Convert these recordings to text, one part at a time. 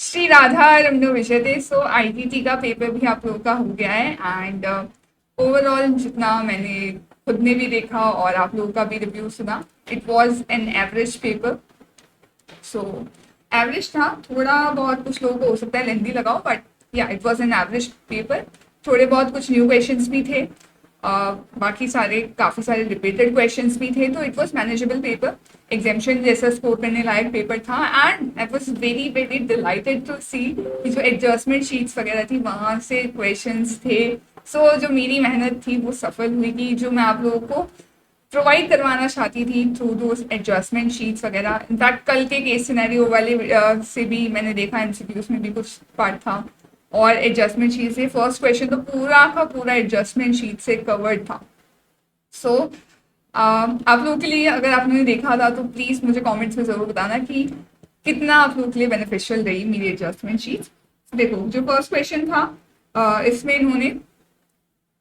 श्री राधा रमनो विजयते। सो आईटीटी का पेपर भी आप लोगों का हो गया है एंड ओवरऑल जितना मैंने खुद ने भी देखा और आप लोगों का भी रिव्यू सुना, it was an average paper. So average था, थोड़ा बहुत कुछ लोगों को हो सकता है लेंथी लगाओ, बट या it was an average paper. थोड़े बहुत कुछ न्यू क्वेश्चंस भी थे, बाकी सारे काफ़ी सारे रिपीटेड क्वेश्चंस भी थे, तो it was manageable paper. Examination जैसा स्कोर करने लायक पेपर था and I was very very delighted to see कि जो एडजस्टमेंट शीट्स वगैरह थी वहाँ से क्वेश्चंस थे। सो जो मेरी मेहनत थी वो सफल हुई कि जो मैं आप लोगों को प्रोवाइड करवाना चाहती थी थ्रू दोज एडजस्टमेंट शीट्स वगैरह। इनफैक्ट कल के केस सिनेरियो वाले से भी मैंने देखा, एमसीक्यूज में भी कुछ पार्ट था और एडजस्टमेंट शीट से फर्स्ट क्वेश्चन तो पूरा का पूरा एडजस्टमेंट शीट से कवर्ड था। सो आप लोगों के लिए अगर आपने देखा था तो प्लीज़ मुझे कमेंट्स में ज़रूर बताना कि कितना आप लोगों के लिए बेनिफिशियल रही मेरी एडजस्टमेंट शीट। देखो जो फर्स्ट क्वेश्चन था, इसमें इन्होंने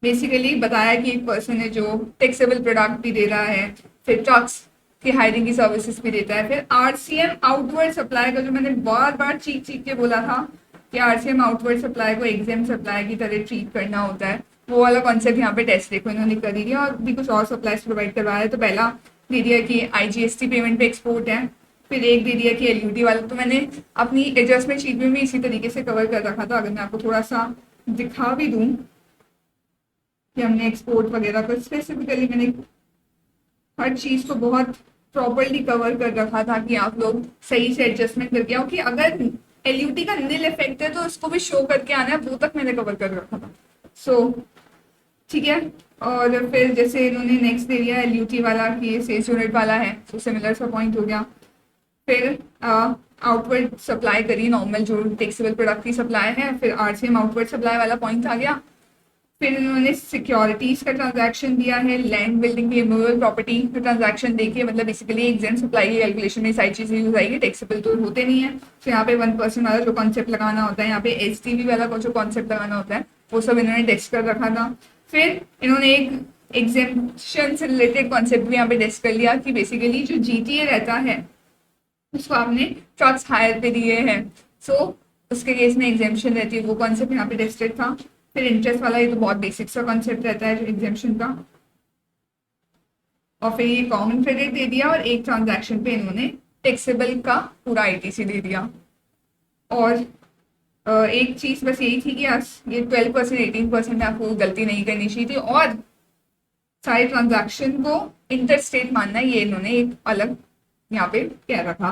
बेसिकली बताया कि एक पर्सन है जो टैक्सेबल प्रोडक्ट भी दे रहा है, फिर ट्रक्स की हायरिंग की सर्विसेज भी देता है, फिर आरसीएम आउटवर्ड सप्लाई का जो मैंने बार बार चीख चीख के बोला था कि आरसीएम आउटवर्ड सप्लाई को एग्जाम सप्लाई की तरह ट्रीट करना होता है, वो वाला कॉन्सेप्ट यहाँ पे टेस्ट देखो इन्होंने कर ही दिया और भी कुछ और सप्लाईज प्रोवाइड करवाया है। तो पहला दे दिया कि आईजीएसटी पेमेंट पे एक्सपोर्ट है, फिर एक दे दिया कि एलयूटी वाला। तो मैंने अपनी एडजस्टमेंट शीट में भी इसी तरीके से कवर कर रखा था। अगर मैं आपको थोड़ा सा दिखा भी दूँ कि हमने एक्सपोर्ट वगैरह को स्पेसिफिकली मैंने हर चीज़ को बहुत प्रॉपरली कवर कर रखा था कि आप लोग सही से एडजस्टमेंट करके आओ कि अगर एलयूटी का निल इफेक्ट है तो उसको भी शो करके आना है, वो तक मैंने कवर कर रखा था। सो ठीक है। और फिर जैसे इन्होंने नेक्स्ट दे दिया एलयूटी वाला कि ये सेल्स यूनिट वाला है, तो सिमिलर सा पॉइंट हो गया। फिर आउटवर्ड सप्लाई करी नॉर्मल जो टैक्सेबल प्रोडक्ट की सप्लाई है, फिर आरसीएम आउटवर्ड सप्लाई वाला पॉइंट आ गया। फिर इन्होंने सिक्योरिटीज का ट्रांजैक्शन दिया है, लैंड बिल्डिंग की इमूवेबल प्रॉपर्टी का ट्रांजैक्शन देखिए, मतलब बेसिकली एग्जाम सप्लाई की कैलकुलेशन में सारी चीज़ें यूज आएगी, टैक्सेबल तो होते नहीं है। तो यहाँ पे 1% वाला जो कॉन्सेप्ट लगाना होता है, यहाँ पे एचटीवी वाला जो कॉन्सेप्ट लगाना होता है, वो सब इन्होंने टेस्ट कर रखा था। फिर इन्होंने एक एग्जामेशन से रिलेटेड कॉन्सेप्ट भी यहाँ पे टेस्ट कर लिया कि बेसिकली जो जीटीए रहता है उसको आपने ट्रक्स हायर पे दिए हैं, सो उसके केस में एग्जामेशन रहती है, वो कॉन्सेप्ट यहाँ पे टेस्टेड था। फिर इंटरेस्ट वाला, ये तो बहुत बेसिक सा कॉन्सेप्ट रहता है जो एग्जामेशन का। और फिर ये कॉमन क्रेडिट दे दिया और एक ट्रांजैक्शन पे इन्होंने टैक्सेबल का पूरा आईटीसी दे दिया। और एक चीज बस यही थी कि ये 12% 18% आपको गलती नहीं करनी चाहिए थी और सारे ट्रांजैक्शन को इंटर स्टेट मानना है, ये इन्होंने एक अलग यहाँ पे कह रखा।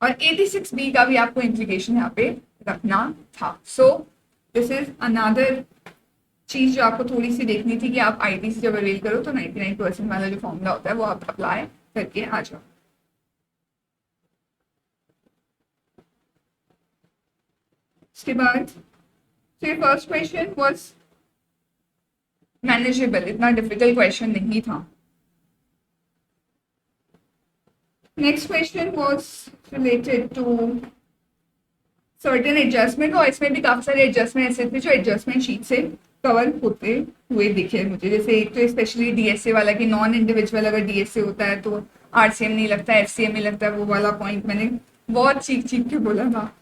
और 86B का भी आपको इंप्लीकेशन यहाँ पे रखना था। सो दिस इज अनदर चीज जो आपको थोड़ी सी देखनी थी कि आप आईटीसी जब अवेल करो तो 99% वाला जो फॉर्मूला होता है वो आप अप्लाई करके आ जाओ। उसके बाद फिर फर्स्ट क्वेश्चन वाज मैनेजेबल, इतना डिफिकल्ट क्वेश्चन नहीं था। Next question was related to certain adjustment और इसमें भी काफी सारे एडजस्टमेंट ऐसे थे जो एडजस्टमेंट शीट से कवर होते हुए दिखे मुझे। जैसे एक तो स्पेशली डीएसए वाला कि नॉन इंडिविजुअल अगर डीएसए होता है तो आरसीएम नहीं लगता, एफसीएम नहीं लगता, वो वाला पॉइंट मैंने बहुत चीख चीख के बोला था।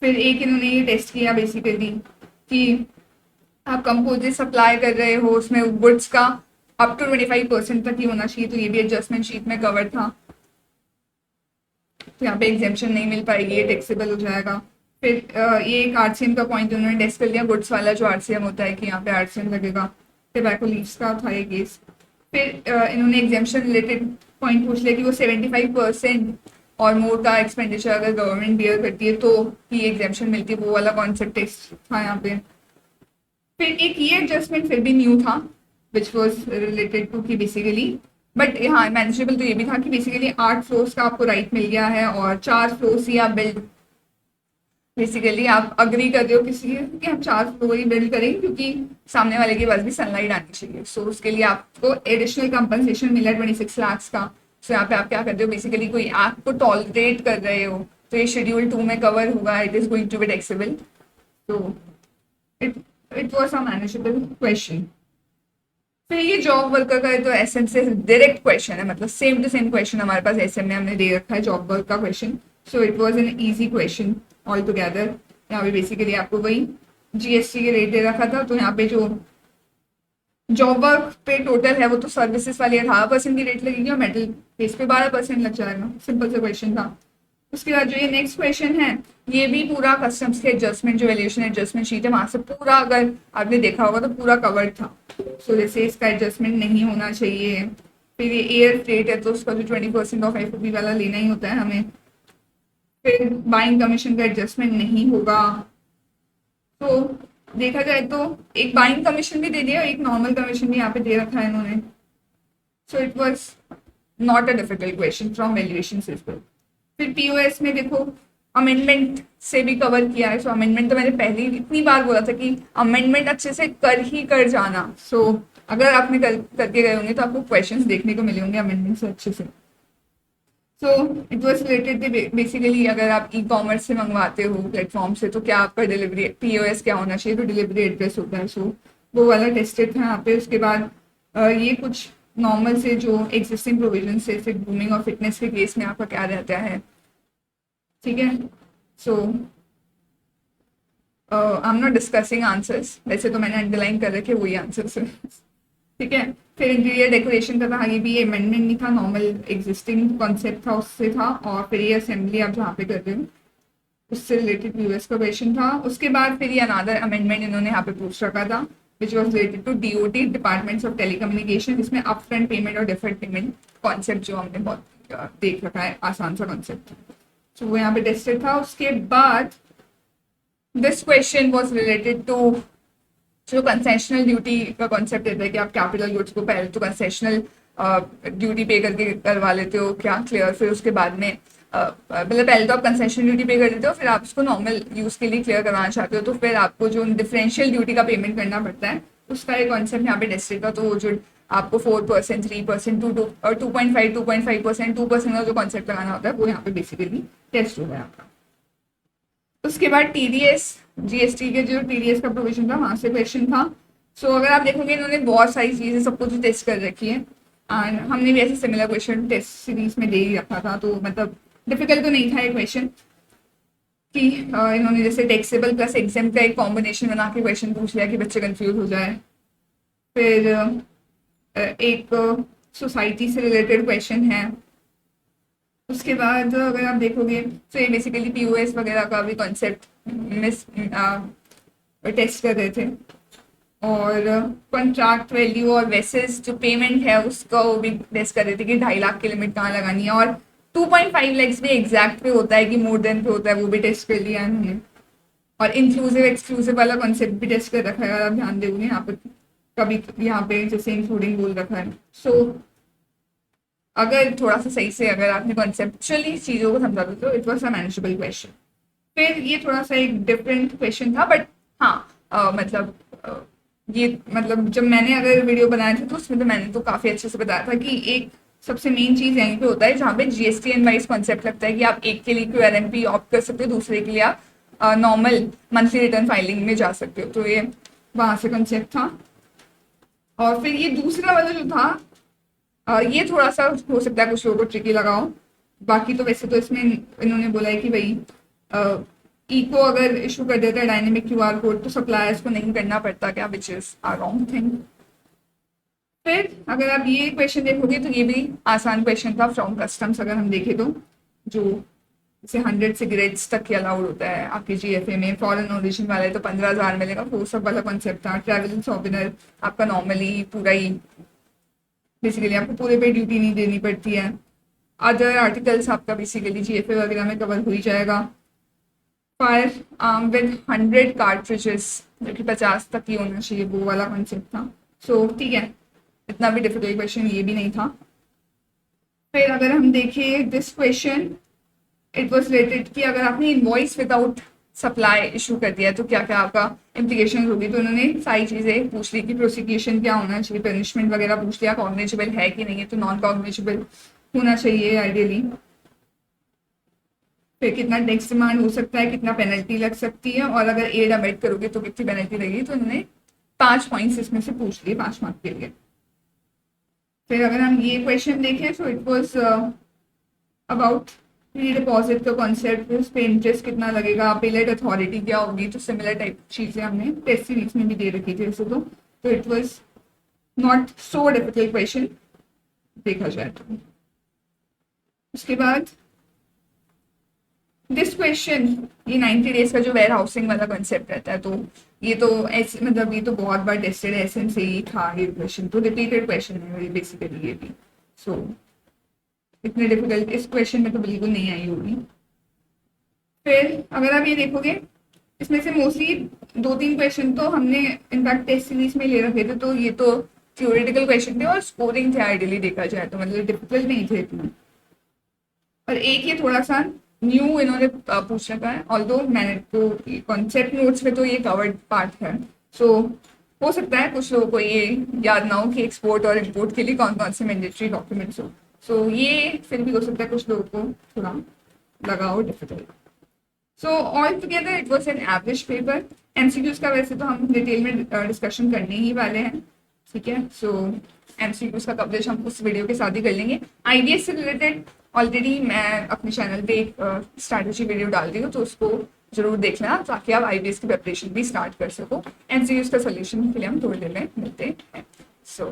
फिर एक इन्होंने ये टेस्ट किया बेसिकली कि आप कंपोजिट सप्लाई कर रहे हो, उसमें गुड्स का अप टू 25% तक ही होना चाहिए, तो ये भी एडजस्टमेंट शीट में कवर था। तो यहाँ पे एग्जेम्पशन नहीं मिल पाएगी, ये टैक्सेबल हो जाएगा। फिर ये एक आरसीएम का पॉइंट उन्होंने टेस्ट कर लिया, गुड्स वाला जो आरसीएम होता है कि यहाँ पे आरसीएम लगेगा। टोबैको लीव्स का था ये केस। फिर इन्होंने एग्जेम्पशन रिलेटेड पॉइंट पूछ लिया कि वो 75% और मोर का एक्सपेंडिचर अगर गवर्नमेंट बियर करती है तो ही एग्जेम्पशन मिलती है, वो वाला कॉन्सेप्ट टेस्ट था यहाँ पे। फिर एक ये एडजस्टमेंट फिर भी न्यू था विच वॉज रिलेटेड टू कि बेसिकली, बट यहाँ मैनेजेबल तो ये भी था कि बेसिकली 8 फ्लोर्स का आपको राइट मिल गया है और 4 फ्लोर्स ही आप बिल्ड, बेसिकली आप अग्री कर रहे हो किसी कि हम 4 फ्लोर ही बिल्ड करेंगे क्योंकि सामने वाले के पास भी सनलाइट आनी चाहिए। सो उसके लिए आपको एडिशनल कंपनसेशन मिला 26 लाख का। सो यहाँ पे आप क्या करते हो, बेसिकली कोई एक्ट को टॉलरेट कर रहे हो तो ये शेड्यूल 2 में कवर होगा, it is going to be taxable. तो it was a manageable question. फिर ये जॉब वर्कर का तो एसएम से डायरेक्ट क्वेश्चन है, मतलब सेम टू सेम क्वेश्चन हमारे पास एसएम में हमने दे रखा है जॉब वर्क का question. So it was an easy question all together. यहाँ पे बेसिकली आपको वही जीएसटी के रेट दे रखा था, तो यहाँ पे जो जॉब वर्क पे टोटल है वो तो सर्विसेज वाली 18% की रेट लगेगी और मेटल बेस पे 12% लग जाएगा। सिंपल सा क्वेश्चन था। उसके बाद जो ये नेक्स्ट क्वेश्चन है, ये भी पूरा कस्टम्स के एडजस्टमेंट जो वैल्यूएशन एडजस्टमेंट शीट है वहां से पूरा, अगर आपने देखा होगा तो पूरा कवर्ड था। सो जैसे इसका एडजस्टमेंट नहीं होना चाहिए। फिर ये एयर फ्रेट है तो उसका जो 20% ऑफ FOB वाला लेना ही होता है हमें। फिर बाइंग कमीशन का एडजस्टमेंट नहीं होगा। तो देखा जाए तो एक बाइंग कमीशन भी दे दिया, एक नॉर्मल कमीशन भी यहाँ पे दे रखा है इन्होंने। So it was not a difficult question from valuation system. फिर पीओएस में देखो अमेंडमेंट से भी कवर किया है। सो अमेंडमेंट तो मैंने पहले ही इतनी बार बोला था कि अमेंडमेंट अच्छे से कर जाना। सो अगर आपने करके गए होंगे तो आपको क्वेश्चंस देखने को मिले होंगे अमेंडमेंट से अच्छे से। So it was related basically अगर आप ई कॉमर्स से मंगवाते हो प्लेटफॉर्म से तो क्या आपका डिलीवरी पीओएस क्या होना चाहिए, तो डिलीवरी एड्रेस होता है। सो वो वाला टेस्टेड था यहाँ पे। उसके बाद ये कुछ नॉर्मल से जो एग्जिस्टिंग प्रोविजन से फिर ग्रूमिंग और फिटनेस के केस में आपका क्या रहता है, ठीक है। So I am not discussing answers, वैसे तो मैंने अंडरलाइन कर रखे वही आंसर्स है, ठीक है। फिर इंटीरियर डेकोरेशन का था, ये भी अमेंडमेंट नहीं था, नॉर्मल एग्जिस्टिंग कॉन्सेप्ट था उससे था। और फिर ये असेंबली आप जहाँ पे कर रहे हो उससे रिलेटेड यूएस का क्वेश्चन था। उसके बाद फिर ये अनादर अमेंडमेंट इन्होंने यहाँ पे पूछ रखा था which was related to DOT departments of telecommunication, जिसमें अप फ्रंट पेमेंट और डिफर्ड पेमेंट कॉन्सेप्ट जो हमने बहुत देख रखा है, आसान सा कॉन्सेप्ट। तो वो यहाँ पे टेस्टेड था। उसके बाद this question was related to जो कंसेशनल ड्यूटी का कॉन्सेप्ट रहता है कि आप कैपिटल गुड्स को पहले तो कंसेशनल ड्यूटी पे करके करवा लेते हो क्या क्लियर, फिर उसके बाद में मतलब पहले तो आप कंसेशन ड्यूटी पे कर देते हो, फिर आप उसको नॉर्मल यूज के लिए क्लियर करवाना चाहते हो तो फिर आपको जो डिफरेंशियल ड्यूटी का पेमेंट करना पड़ता है उसका एक कॉन्सेप्ट यहाँ पे डिस्ट्रिक्ट का। तो वो जो आपको 4%, 3%, 2.5, 2.5%, 2% का जो कॉन्सेप्ट लगाना होता है वो यहाँ पे बेसिकली टेस्ट हो गया आपका। उसके बाद TDS GST के जो TDS का प्रोविजन था वहां से क्वेश्चन था। सो अगर आप देखोगे इन्होंने बहुत सारी चीजें सब कुछ टेस्ट कर रखी है एंड हमने भी ऐसे सिमिलर क्वेश्चन टेस्ट सीरीज में दे ही रखा था, तो मतलब डिफिकल्ट तो नहीं था ये क्वेश्चन कि इन्होंने जैसे टैक्सेबल प्लस एग्जाम का एक कॉम्बिनेशन बना के क्वेश्चन पूछ लिया कि बच्चे कंफ्यूज हो जाए। फिर एक सोसाइटी से रिलेटेड क्वेश्चन है। उसके बाद अगर आप देखोगे तो ये बेसिकली POS वगैरह का भी कॉन्सेप्ट टेस्ट कर रहे थे और कॉन्ट्रैक्ट वैल्यू और वैसेस जो पेमेंट है उसका वो भी टेस्ट कर रहे थे कि 2.5 लाख की लिमिट कहाँ लगानी है। और 2.5 लैक्स भी एग्जैक्ट पे होता है कि मोर देन पे होता है, वो भी टेस्ट कर लिया इन्होंने। और इंक्लूसिव एक्सक्लूसिव वाला कॉन्सेप्ट भी टेस्ट कर रखा है, अगर आप ध्यान दोगे यहाँ पे कभी यहाँ पे जैसे इंक्लूडिंग बोल रखा है। सो अगर थोड़ा सा सही से अगर आपने कॉन्सेप्चुअली चीज़ों को समझा दो तो it was a manageable question. फिर ये थोड़ा सा एक डिफरेंट क्वेश्चन था बट हाँ ये मतलब जब मैंने अगर वीडियो बनाया था तो उसमें तो मैंने तो काफ़ी अच्छे से बताया था कि एक सबसे मेन चीज़ यहीं पे होता है जहाँ पे GSTN वाइज कॉन्सेप्ट लगता है कि आप एक के लिए QRMP ऑप्ट कर सकते हो, दूसरे के लिए आप नॉर्मल मंथली रिटर्न फाइलिंग में जा सकते हो। तो ये वहाँ से कॉन्सेप्ट था। और फिर ये दूसरा वाला जो था ये थोड़ा सा हो सकता है कुछ लोगों को ट्रिकी लगाओ, बाकी तो वैसे तो इसमें इन्होंने बोला है कि भाई इको अगर इशू कर देता है डायनेमिक QR कोड तो सप्लायर्स को नहीं करना पड़ता क्या, which is a wrong thing. फिर अगर आप ये क्वेश्चन देखोगे तो ये भी आसान क्वेश्चन था फ्रॉम कस्टम्स। अगर हम देखें तो जो जैसे 100 सिगरेट्स तक की अलाउड होता है आपके GFA में, फॉरेन ओरिजिन वाले तो 15,000 मिलेगा, वो सब वाला कॉन्सेप्ट था। ट्रैवल सॉविनर आपका नॉर्मली पूरा ही बेसिकली आपको पूरे पे ड्यूटी नहीं देनी पड़ती है। अदर आर्टिकल्स आपका बेसिकली GFA वगैरह में कवर हो ही जाएगा। फायर आर्म विद 100 कार्ट्रिजेस जो कि 50 तक ही होना चाहिए, वो वाला कॉन्सेप्ट था। सो ठीक है, इतना भी डिफिकल्ट क्वेश्चन ये भी नहीं था। फिर अगर हम देखें this question it was related कि अगर आपने इनवॉइस विदाउट सप्लाई इशू कर दिया तो क्या क्या आपका इम्प्लीकेशन होगी। तो उन्होंने सारी चीज़ें पूछ ली कि प्रोसिक्यूशन क्या होना चाहिए, पनिशमेंट वगैरह पूछ लिया, कॉग्निजेबल है कि नहीं है, तो नॉन कॉग्निजेबल होना चाहिए आइडियली। फिर कितना टैक्स डिमांड हो सकता है, कितना पेनल्टी लग सकती है, और अगर एड अमेट करोगे तो कितनी पेनल्टी लगेगी। तो उन्होंने 5 पॉइंट्स इसमें से पूछ लिए 5 मार्क के लिए। फिर अगर हम ये क्वेश्चन देखें तो it was about free deposit का कॉन्सेप्ट, उस पर इंटरेस्ट कितना लगेगा, पेलेट अथॉरिटी क्या होगी, तो सिमिलर टाइप चीज़ें हमने टेस्ट सीरीज में भी दे रखी थी वैसे तो it was not so difficult question देखा जाए तो। उसके बाद दिस क्वेश्चन, ये 90 डेज का जो वेयर हाउसिंग वाला कंसेप्ट रहता है, तो ये तो ऐसे मतलब ये तो बहुत बार टेस्टेड है, एसएन से ही था ये क्वेश्चन, तो रिपीटेड क्वेश्चन है बेसिकली ये भी। सो इतने डिफिकल्ट इस क्वेश्चन में तो बिल्कुल नहीं आई होगी। फिर अगर आप ये देखोगे, इसमें से मोस्टली 2-3 क्वेश्चन तो हमने इनफैक्ट टेस्ट सीरीज में ले रखे थे, तो ये तो थ्योरेटिकल क्वेश्चन थे और स्कोरिंग थे आइडियली देखा जाए तो, मतलब डिफिकल्ट नहीं थे इतना। और एक ये थोड़ा सा न्यू इन्होंने पूछ रखा है, ऑल्दो मैंने तो कॉन्सेप्ट नोट्स में तो ये कवर्ड पार्ट है। सो हो सकता है कुछ लोगों को ये याद ना हो कि एक्सपोर्ट और इम्पोर्ट के लिए कौन कौन से मैंडेटरी डॉक्यूमेंट्स हो। सो ये फिर भी हो सकता है कुछ लोगों को थोड़ा लगा हो difficult. So all together it was an average paper. MCQs का वैसे तो हम डिटेल में डिस्कशन करने ही वाले हैं, ठीक है। सो एमसीक्यूज का कवरेज हम उस वीडियो के साथ ही कर लेंगे। आईबीएस से रिलेटेड ऑलरेडी मैं अपने चैनल पे एक स्ट्रैटेजी वीडियो डाल दी हूँ, तो उसको जरूर देख लेना ताकि आप आईबीएस की प्रिपरेशन भी स्टार्ट कर सको। एमसीक्यूज का सोल्यूशन के लिए हम थोड़ी देर में मिलते हैं। सो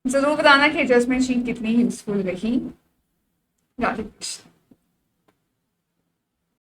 जरूर बताना कि एडजस्टमेंट शीट कितनी यूजफुल रही। राधे कृष्ण।